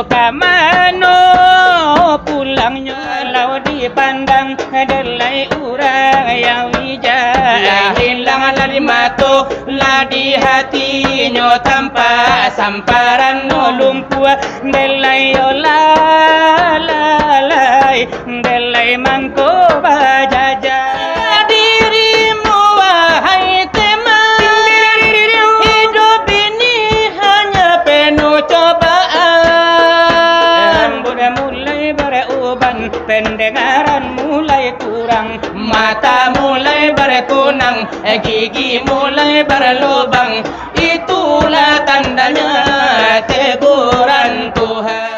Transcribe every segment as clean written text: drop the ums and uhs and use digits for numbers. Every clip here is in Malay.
kamano pulangnya lau dipandang delai urang yang wijaya hilang lalimato lah di hatinya tanpa samparan no lumpuh delai olalai delai mangko bajaja dirimu wahai teman hidup ini hanya penuh cobaan udah mulai beruban pendengaran mulai kurang mata mulai berkunang gigi mulai berlubang itulah tandanya teguran Tuhan.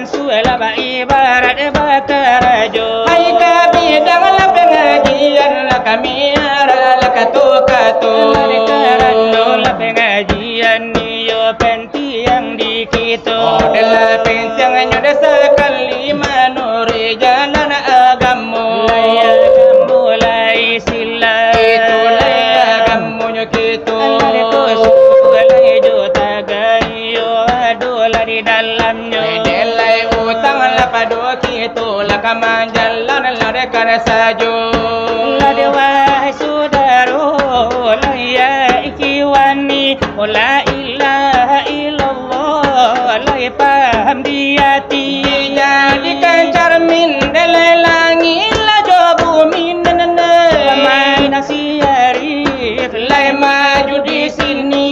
Suela ba ibarat bakarajo hai kabidang la pengajian la kamiara la katu-katu karano la pengajian niyo penti yang dikito la penting nyoda sekali manuri jalan agamu mulai sila itu agamu nyokito suela juta gayo adola di dalamnya padu kito la kamanjalan la dekar sajo la dewa sudaro la ya ikiwani la ilaha illallah la paham diati jadikan cermin dari langit la jobu minan main siarif la maju di sini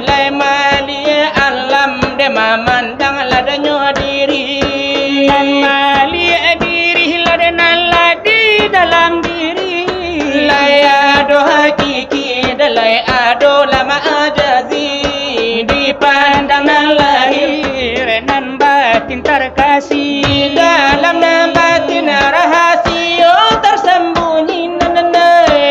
la mali alam de mamandang la danyo diri mali diri ladana di dalam diri laya do hakiki dalai ado lama ajazi dipandang lahir nan batin terkasih dalam nan batin rahasia tersembunyi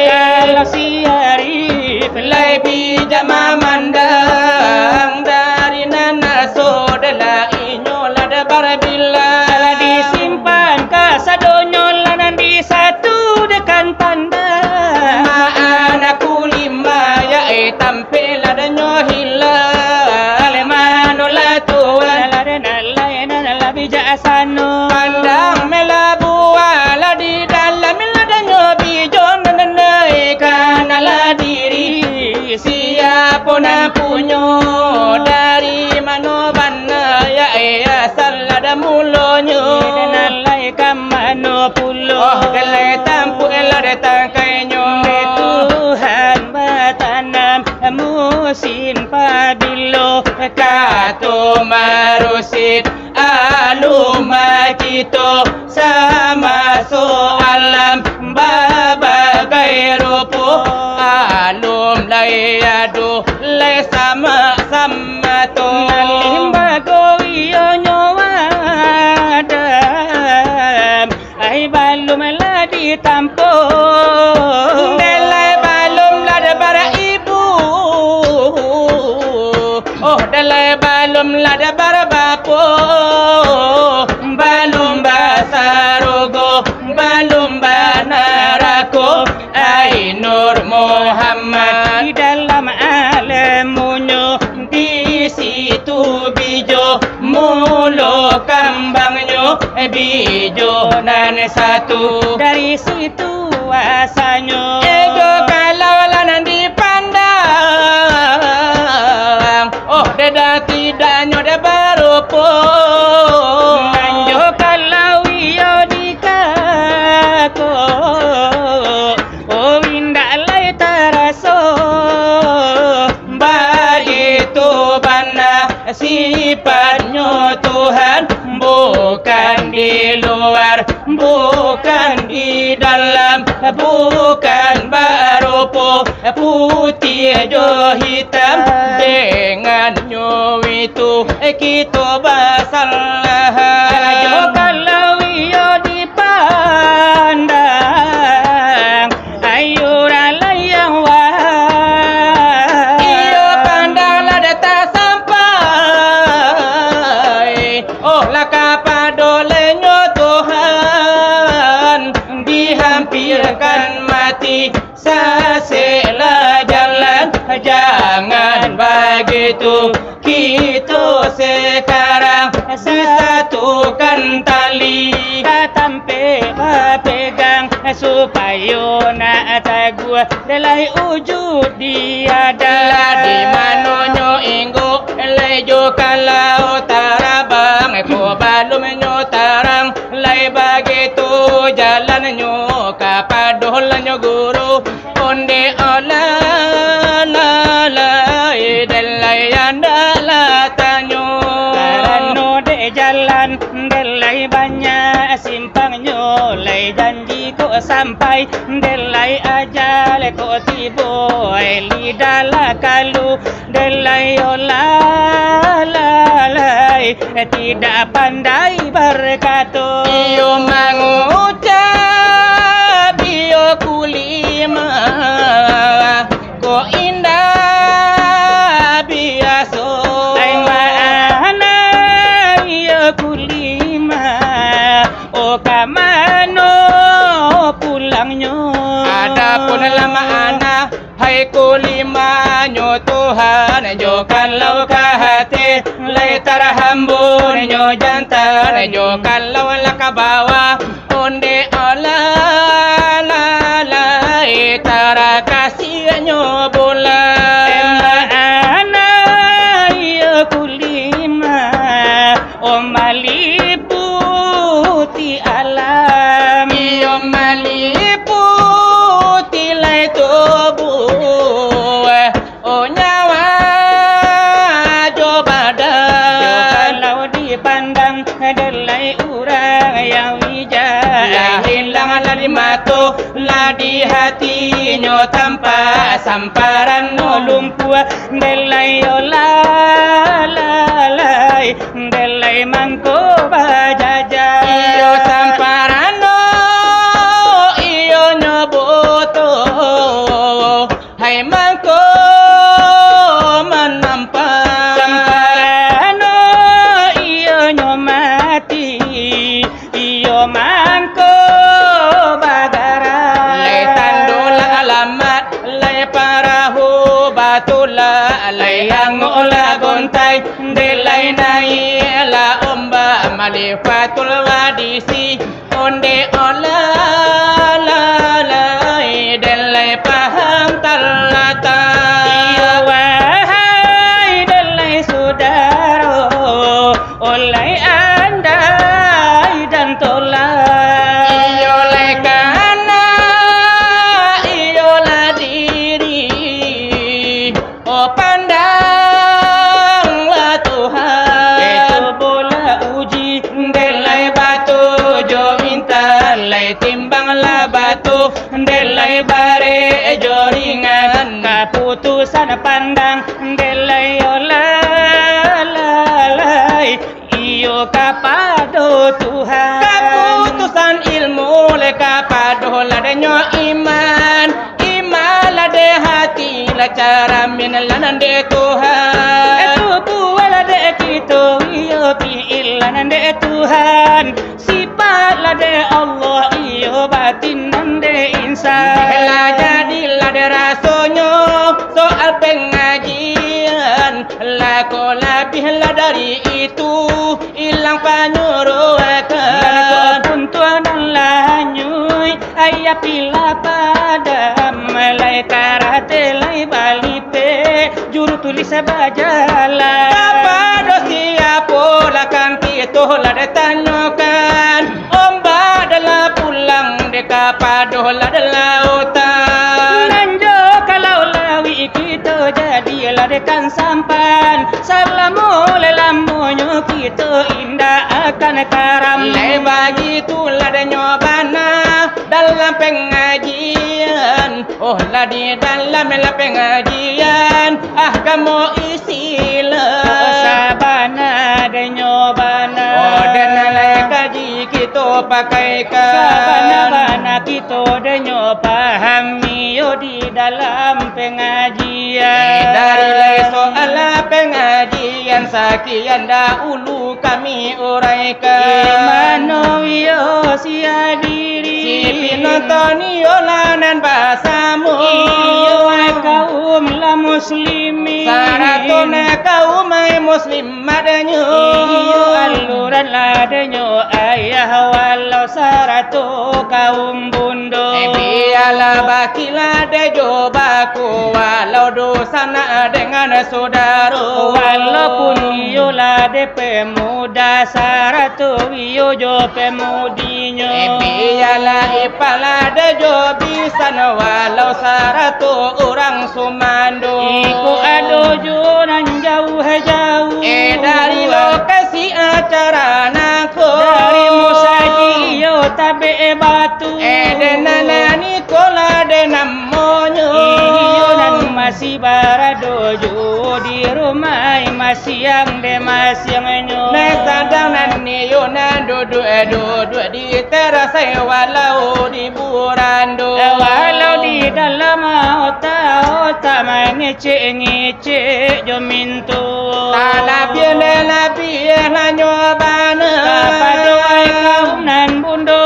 kalau si arif lai bijak memandang dari nana sodala inyola dabar bila sadonyo lanan di satu dekan pandang anak lima ya tampil adanya hilang lemano la tuan la dena la bijaksana pandang melabu ala di dalam adanya bijon nenaikan ala diri siapa nak punya dari mana bana ya asal ada mulanya kamano pulo galai tampu ela datang kainyo Tuhan batanam musim pabilo kato marusit aluma kito sama soalam babagai rupo alum lai adu lai sama to limbago iyo nyowa balum la di tampo delai balum la de bara ibu oh delai balum la de bara bapo balum basarogo balum banarako ai nur Muhammad di dalam alamunyo di situ bijo mulo kambangnya bijo nan satu dari situ asalnya ego kalau lanan dipandang oh deda tidaknya de barupo manjo kalau iyo dikako oh indah lai teraso begitu bana sifatnya Tuhan bukan di luar bukan di dalam bukan berupa putih jo hitam dengan nyo itu kita basalah kalau iyo dipandang ayo ralai yang wah iyo pandang la data begitu kita sekarang disatukan tali katampe pegang supaya nak tagu delai wujud dia ada di manonyo inggo lejo kalau tarabang ko balum nyo tarang lai begitu jalannya kapadolanyo guru onde ala la la delai anda la tanyo karano de jalan delai banyak simpangnya lai janji ko sampai delai ajal ko tibo lidala kalu delai ola la lai tidak pandai berkata iyo mengucap iyo kulima ko indah biasa ai mana iyo kulima o kamano pulangnya adapun lama anak hai kulima nyo Tuhan jo kalau kahati lai tarhambun nyo jantan jo kalau lakabawa onde ala la lai tara kasih nyo bola ana yo kulima o maliputi alam yo maliputi lai tobu o nyawa jo badan jo kalau dipandang delai urang yang wijaya hilang lari mata ladi hatinya tanpa samparan no lumpuh delai ola lalai delai mangko bajaja iyo samparan no iyo nyoboto hai mangko menampak samparan no iyo nyomati iyo mangko bagara lai tandula alamat lai parahu batula lai yang ola gontai delai nai la omba malifatul wadisi onde ola la lai delai paham talata iyo wahai delai saudara olai andai dan tolak iyo lai kana iyo la diri oh pandanglah Tuhan itu bola uji delai batu jo minta lai timbanglah batu delai bare jo ringan keputusan pandang delai ola lalai iyo kapado Tuhan keputusan ilmu le kapado ladenyo iman lade hati la cara min lanande Tuhan itu buala de kita iyo pi ilanande Tuhan sifat lade Allah iyo batin nande insan la jadi lade rasonyo soal pengajian la ko lebih la dari itu hilang panyuruhkan pun tuan Allah nyui ayah pila pada melai karate lai balipe juru tulis bajala kepada siapa lakan kita lah ditanyakan omba adalah pulang deka padoh lah lautan nanjo kalau lawi kita jadi ladekan sampan salamu lelamunyo kita indah akan karam le bagi tu ladenyo bana dalam pengajian oh ladi dalam pengajian kamu isilah sabana denyo bana oh dan lai kaji kita pakaikan sabana kita denyo pahami yo di dalam pengajian dari lai soal pengajian sekian dahulu kami uraikan imano yo sia diri si pinonton yo lanan basamu iyo kaum la muslimin saratona muslim adanya iyo aluran ladanya ayah walau saratu kaum bundo biarlah bakilah dejo baku walau dosa nak dengan saudara walaupun iyo lade pemuda saratu iyo jo pemudinya biarlah ipala dejo bisa walau saratu orang sumando iku adojo nan jauh-jauh dari lokasi acara nako dari musaji iyo tabe batu denana Nikola denamonyo iyo nan masih baradojo di rumah masih yang nyo sadang nan niyo nan duduk di terasai walau di burando walau di dalam otak mengecek jo mintu la biela nyobana kapadoai kaum nan bundo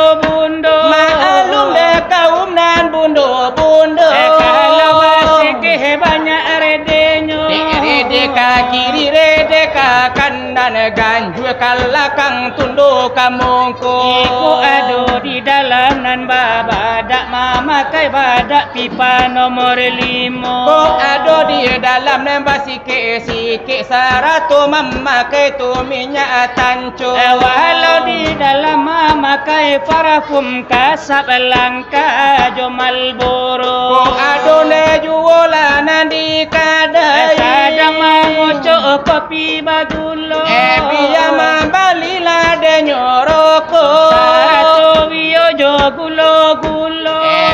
maalum de kaum nan bundo kalau basike banyak redenyo rede ka kiri rede ka kanan ganju kalakang tundo kamongko iku ado di dalam nan babadak mamakai badak pipa nomor 5 ko ado di dalam nembak sikit sarato memakai tu minyak tanco walau di dalam mamakai parfum kasab langka jo Marlboro ko ado le juola nandi kadai sadang mangoco kopi bagulo piyama balila de nyoroko sarato wiyo jo gulo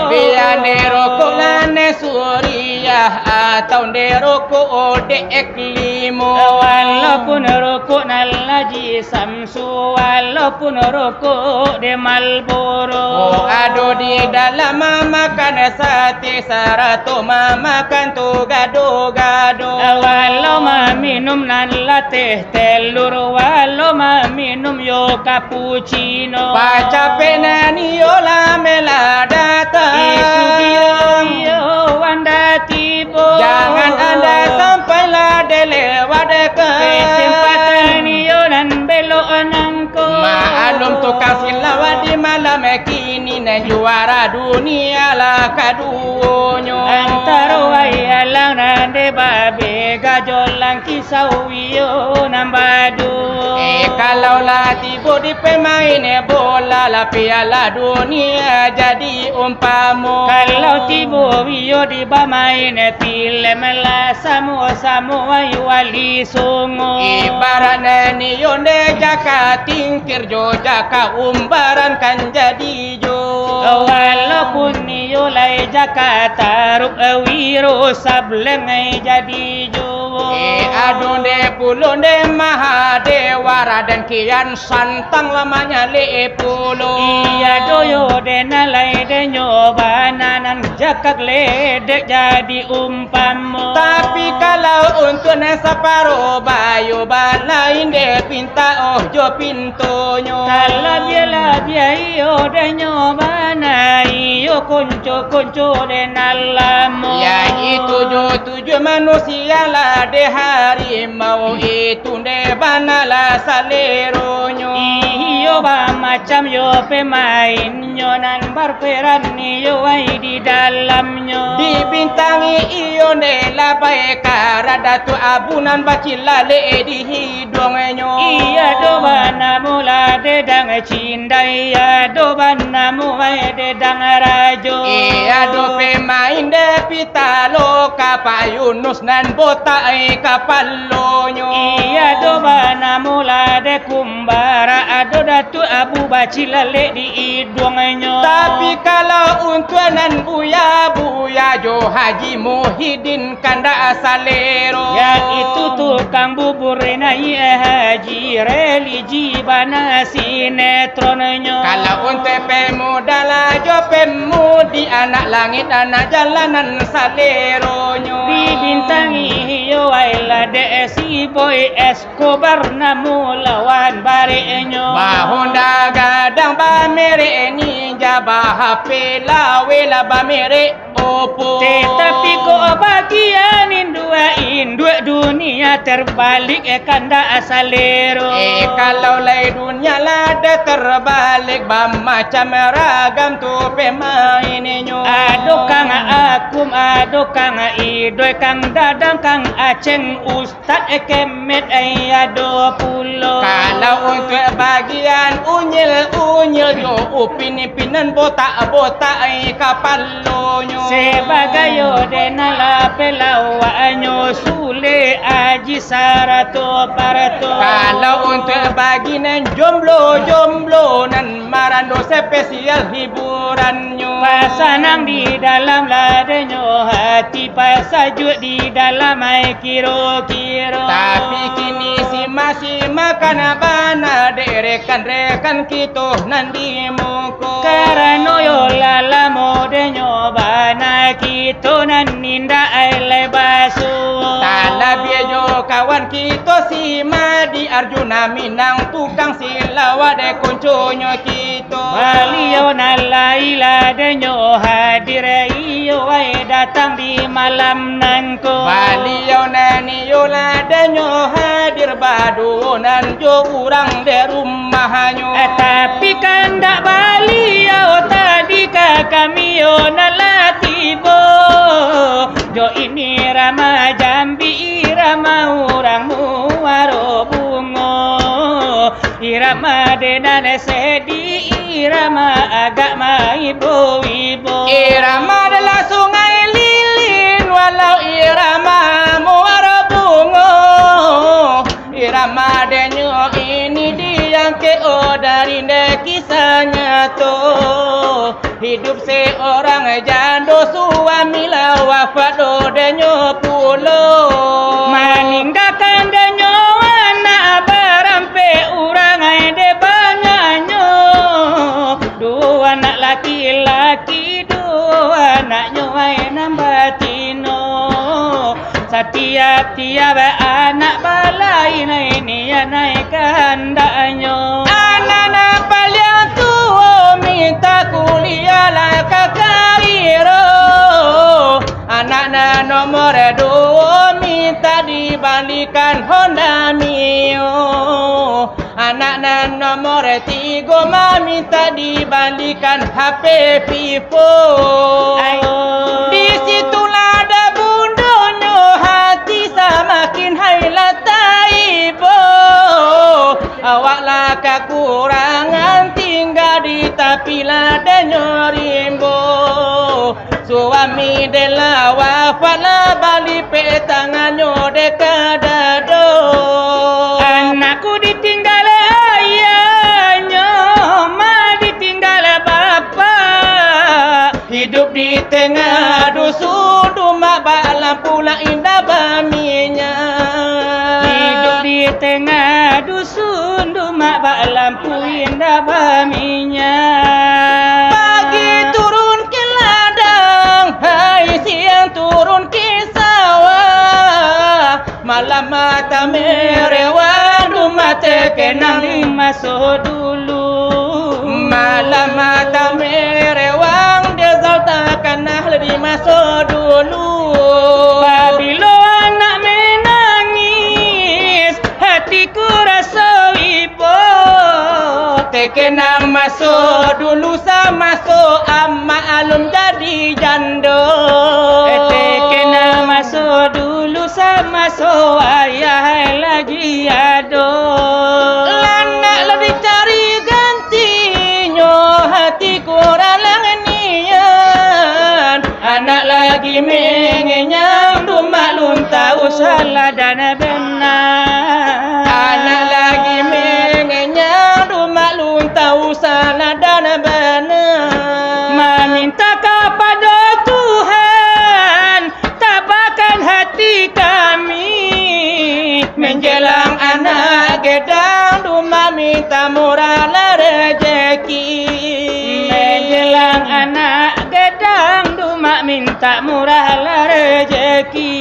biyane rokok lane suriah atau de rokok de eklimo walaupun rokok nalaji samsu walaupun rokok de Marlboro ado di dalam makan sate sarato makan tu gado-gado walau minum nan lateh telur walau minum yo cappuccino baca penani yo lamela datang yo anda tibo jangan anda sampailah lewat dekat kesempatan yo nan belok nangko maklum tukang silawat di malam kini na juara dunia lah kaduonyo antara wayalang nande babe gajolang kisau yo nambadu kalau lah tibo di pemain bola lah piala dunia jadi umpamo kalau tibo yo di bamain film lah samu ayu wali songo ibaratnya ni yonde jaka tingkir jo jaka umbaran kan jadi jo walaupun yo lai jaka taruk wiro sablengai jadi jo adonde pulonde mahadewa raden kian santang lamanya le pulo iya doyo dena lai de nyobananan jakak ledek jadi umpamo tapi kalau untuk separo bayo balain de pinta oh jo pintonyo kalau biela iyo de nyobana iyo konco de nalamo ya itu jo tujuh manusia lah de harimau itu de banala saleronyo iyo ba macam yo pemain nyonan barperan iyo ai di dalamnya dibintangi iyo de labai karadatu abunan bacilale di hidungnya iya do bana mula de dang cindai ya do bana mulai de dang rajo iya do pemain de pitalo kapa Yunus nan botai kapalonyo iya do bana mula de kumbara ado datu abu bacilale di hidungnya tapi kalau untuk nan buya jo Haji Muhyiddin kanda asalero ya itu tukang bubur nai haji religi bana sinetronnya kalau untuk pemuda lah jo pemudi anak langit anak jalanan saleronyo dibintangi yo aila de si boy Escobar namu lawan barenyo bahunda gadang bamere ninja bahape lawe la bamere opo tetapi ko bagian indua dunia terbalik kanda asalero. Kalau lai dunia lada terbalik macam ragam tu pemainnya. Ado kang akum, ado kang idoy, kang dadang, kang aceng, ustad kemet ado pulo. Kalau untuk bagian unyil yo upin-ipinan botak-botak kapalonyo. Sebagai denala pelawanyo sule aji sarato parato. Kalau untuk bagian jomblo nan marando spesial hiburannya. Pasanang di dalam ladenyo, hati pasajuk di dalam ai kiro-kiro. Tapi kini si masih makan bana rekan-rekan kita nandi muko. Karano yo lala modenyo bana kita nan ninda ai lebasu. Talabio kawan kita si Madi Arjuna Minang tukang silawa de konconyo kita. Baliau nalaila denyo hadir iyo ai datang di malam nanko. Baliau nani yola denyo hadir badunan jo urang de rumahnya. Tapi kandak baliau tadi ka kami yo nalatibo. Jo ini Rama Jambi irama orang muaro bungo. Irama denane sedi irama agama ibu-ibu. Irama adalah sungai lilin walau irama muara bungo. Irama denyo ini diangke dari kisahnya tuh. Hidup seorang jando suami wafat denyo pulo. Meninggalkan denyo anak barampe urang de banyaknya. Dua anak laki-laki, dua anaknya nambatino. Setiap anak balai ini naik kandanya. Anak-anak paling tua minta kuliah lah ke Kairo. Anak-anak nomor 2 minta dibalikan Honda Mio. Anak-anak nomor 3 minta dibalikan HP Vivo. Di situlah ada bundonyo hati semakin hailata-ibo. Awaklah kekurangan tinggal di tapi ladanyo rimbo. Suami dela wafat lah bali pe tanganyo dekadado. Anakku ditinggal ayahnya, ma ditinggal bapak. Hidup di tengah dusun rumah balam pula indah baminya. Hidup di tengah dusun rumah balampu indah baminya. Pagi turun ke ladang, hai siang turun ke sawah. Malam mata merewan, rumah terkenang Masuk dulu. malam mata merewang, desal takkan di masuk dulu. Babilo anak menangis, hatiku rasa ibo. Terkenang masuk dulu sama so amma alum jadi jando. Kena masuk dulu sama so ayah lagi ado. Lanak lebih cari gantinya, hati kurang nian. Anak lagi mengenyang, rumah lun tahu Salah dan benar. Anak lagi mengenyang, rumah lun tahu salah dan benar. Meminta kepada Tuhan, tabahkan hati kami. Menjelang anak gedang, rumah minta murah lah rezeki. Menjelang anak gedang, rumah minta murah lah rezeki.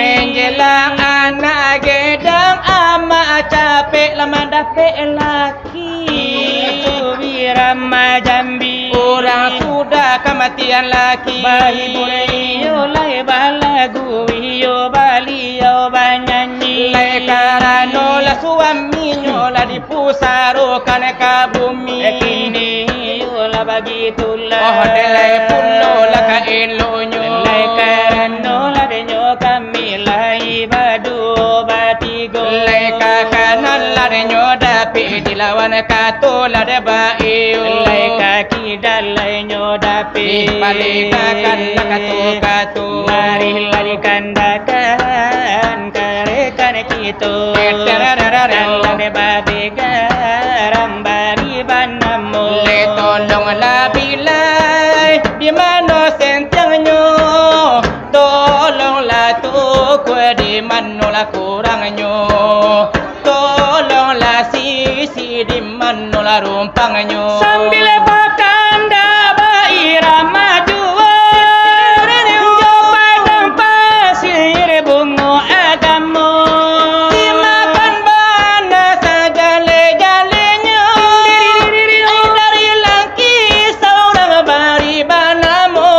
Menjelang anak gedang, ama capek lama dapet laki. Itu Rama Jambi. Orang sudah kematian laki. Bayi boleh yo lai balagu yo bali yo dipusarukan ke bumi. Kini yola begitulah. Oh delai puno lah ka elonyo. Delai karano lah denyo kami lah ibadu batigo. Delai ka kanan lah denyo dapi dilawan kato lah de baio. Delai kaki dalai nyo dapi. Balik kakan lah kato. Mari lari kandakan karekan kito. Dalam bade garam bari banamo. Le tolong lah bilai di mana sentangnya. Tolonglah tuku di mana lah kurangnya. Tolonglah sisi di mana lah rumpangnya. Sambil bakanda bairama jua. Padang pasir bungo agamo. Dimakan bana sajale-jalenya. Ay dari langki seorang bari banamo.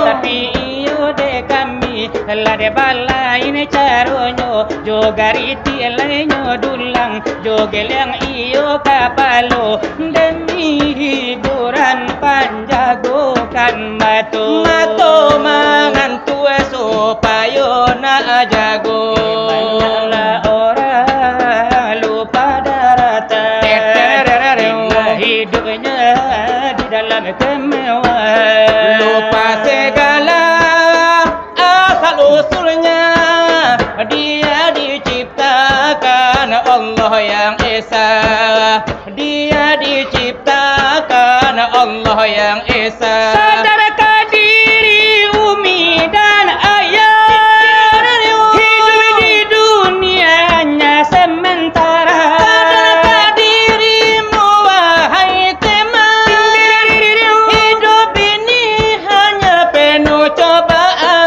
Tapi iyo de kami la de balai ne caronyo jogariti lainyo dulang jogeleng iyo kapalo demi hiburan panjagokan mato Mangan tuwe supaya na jago. Banyaklah orang lupa daratan. Hidupnya di dalam kemewahan. Lupa segala asal usulnya. Dia diciptakan Allah yang Esa. Dia diciptakan Allah yang Esa. Sadarkah diri umi dan ayah, hidup di dunia hanya sementara. Sadarkah dirimu wahai teman, hidup ini hanya penuh cobaan.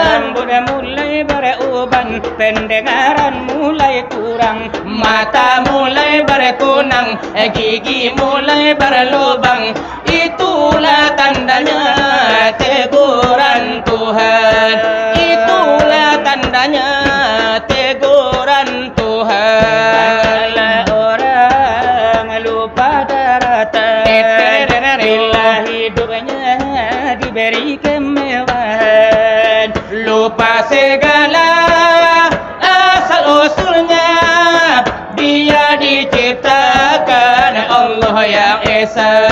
Rambut mulai beruban, pendengaran mulai kurang, Mata mulai berkunang, gigi mulai berlubang. Itulah tandanya teguran Tuhan. Itulah tandanya teguran Tuhan. Banyaklah orang lupa daratan bila hidupnya diberi kemewahan. Lupa segala asal usulnya. Dia diciptakan Allah yang Esa.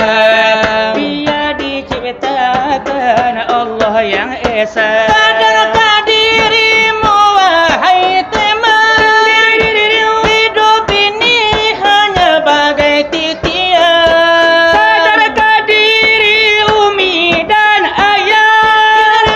Dia diciptakan Allah yang Esa. Sadarkah dirimu wahai teman, hidup ini hanya bagai titian. Sadarkah diri umi dan ayah,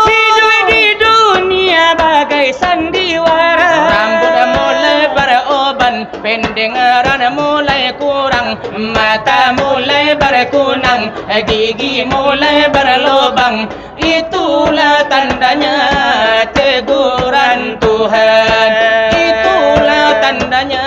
hidup di dunia bagai sandiwara. Rambut mulai beruban, pendengaran mulai kurang, mata mulai berkunang, gigi mulai berlubang. Itulah tandanya teguran Tuhan. Itulah tandanya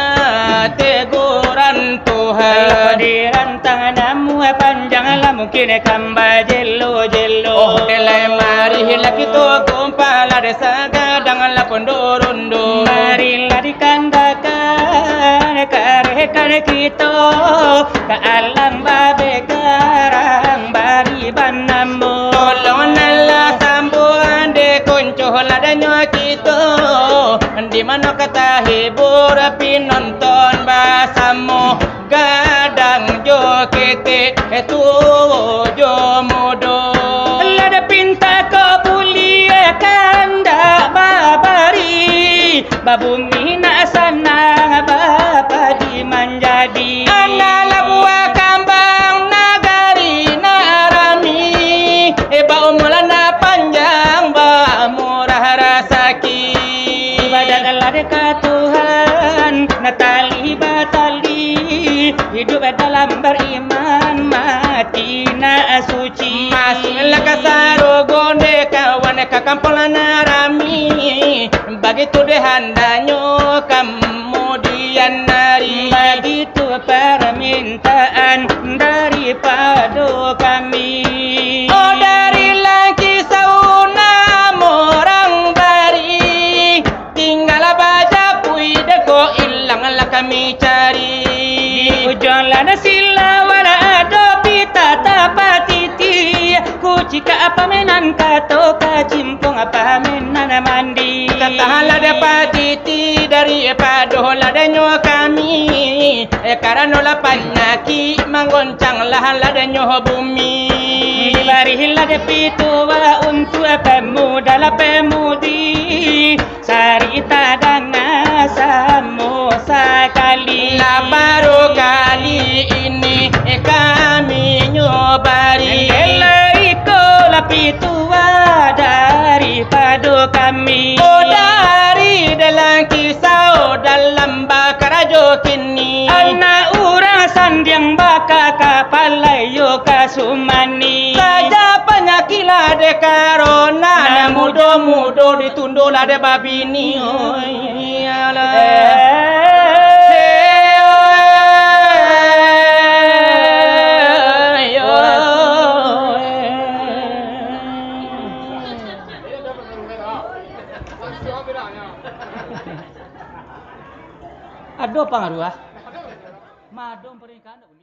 teguran Tuhan. Hadiran tanganmu panjanglah mungkin kamba jello. Oh delai marilah kita kumpal desa gadang la pondorundo. Marilah dikandakan karekan kita ke alam babe garang bari banamo. Tolong nala sambuan de konco ladanyo kita. Di mana kata hibur pinonton basamo. Gadang jo kete itu jo mudo. Lada pinta ko bulia kanda babari babumi na sana bapa di manjadi. Anala buah kambang nagari narami. Ba umulana panjang ba murah rasaki. Ibadahlah dekat Tuhan natali batali hidup dalam beriman mati na suci. Masuklah ke sarugonde kawan kakampolan narami. Begitu deh handanya kemudian nari. Begitu permintaan daripada kami. Oh dari lagi sauna orang bari. Tinggal baca puide ko illa kami cari. Di ujung lada sila wala ada pita tapatiti. Kucika apa menan kato kacimpung apa menan mandi. Katahan lada patiti dari padoh ladanyo kami. Karena lapanyaki manggoncanglah ladanyo bumi. Barihlah de pitu wa untuk pemuda la pemudi. Sarita dana samo sekali. Nah baru kali ini kami nyobari. Iko la pitu wa daripada kami. Oh dari dalam kisah dalam bakar jokini. Anak orang sandiang baka kapalayo kasumani. Saja penyakilah de karona na mudo ditundolah de babini. Oh iyalah. Ado pangaruh ah. Madom pernikahan.